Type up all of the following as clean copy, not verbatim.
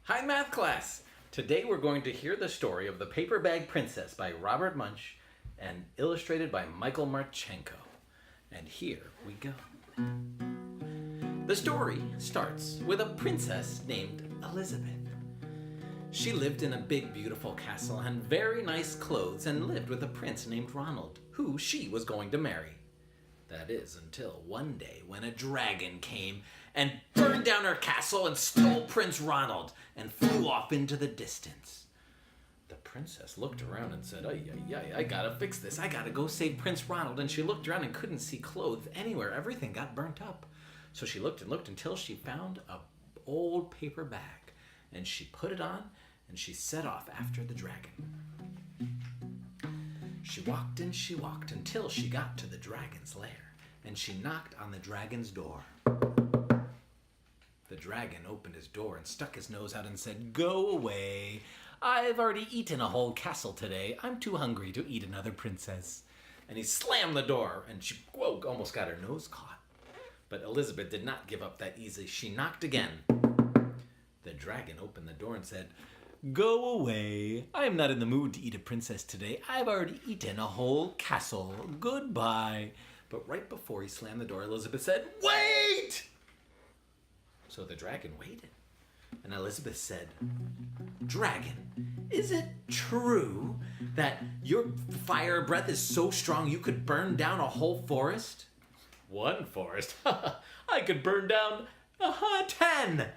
Hi, math class! Today we're going to hear the story of The Paper Bag Princess by Robert Munsch and illustrated by Michael Martchenko. And here we go. The story starts with a princess named Elizabeth. She lived in a big, beautiful castle and very nice clothes and lived with a prince named Ronald, who she was going to marry. That is, until one day when a dragon came and burned down her castle and stole Prince Ronald and flew off into the distance. The princess looked around and said, I gotta fix this. I gotta go save Prince Ronald. And she looked around and couldn't see clothes anywhere. Everything got burnt up. So she looked and looked until she found an old paper bag. And she put it on and she set off after the dragon. She walked and she walked until she got to the dragon's lair, and she knocked on the dragon's door. The dragon opened his door and stuck his nose out and said, "Go away. I've already eaten a whole castle today. I'm too hungry to eat another princess." And he slammed the door, and she almost got her nose caught. But Elizabeth did not give up that easily. She knocked again. The dragon opened the door and said, "Go away. I am not in the mood to eat a princess today. I've already eaten a whole castle. Goodbye." But right before he slammed the door, Elizabeth said, "Wait!" So the dragon waited. And Elizabeth said, "Dragon, is it true that your fire breath is so strong you could burn down a whole forest?" "One forest? I could burn down 10.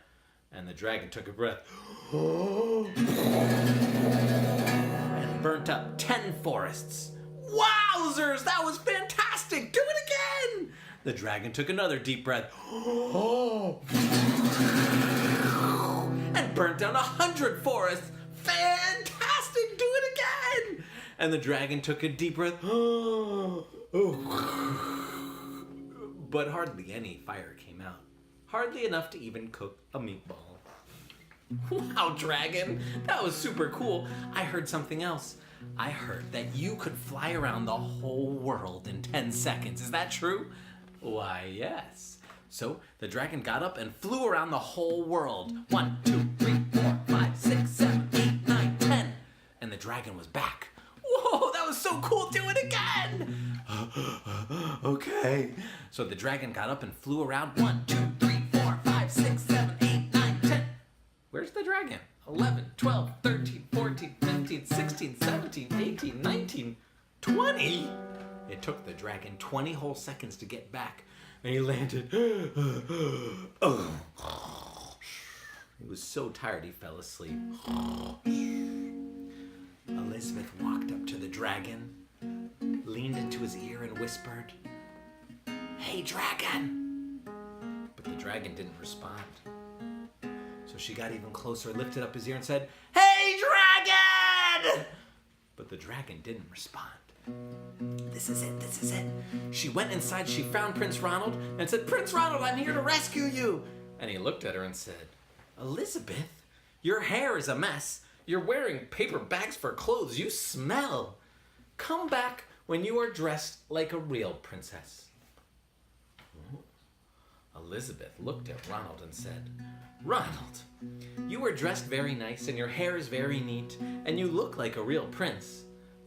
And the dragon took a breath and burnt up 10 forests. "Wowzers, that was fantastic! Do it again!" The dragon took another deep breath and burnt down 100 forests. "Fantastic! Do it again!" And the dragon took a deep breath, but hardly any fire came out. Hardly enough to even cook a meatball. "Wow, dragon, that was super cool. I heard something else. I heard that you could fly around the whole world in 10 seconds. Is that true?" "Why, yes." So the dragon got up and flew around the whole world. 1, 2, 3, 4, 5, 6, 7, 8, 9, 10. And the dragon was back. "Whoa, that was so cool. Do it again." "Okay." So the dragon got up and flew around. 1, 2, 3, 4, 5, 6, 7, 8, 9, 10. Where's the dragon? 11, 12, 13, 14, 15, 16, 17, 18, 19, 20. It took the dragon 20 whole seconds to get back. And he landed. He was so tired he fell asleep. Elizabeth walked up to the dragon, leaned into his ear and whispered, "Hey, dragon!" But the dragon didn't respond. So she got even closer, lifted up his ear and said, "Hey, dragon!" But the dragon didn't respond. This is it. She went inside, she found Prince Ronald and said, "Prince Ronald, I'm here to rescue you." And he looked at her and said, "Elizabeth, your hair is a mess. You're wearing paper bags for clothes. You smell. Come back when you are dressed like a real princess." Elizabeth looked at Ronald and said, "Ronald, you are dressed very nice and your hair is very neat and you look like a real prince,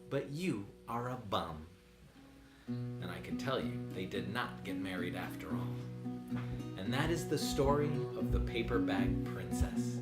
but you are a bum." And I can tell you, they did not get married after all. And that is the story of the Paper Bag Princess.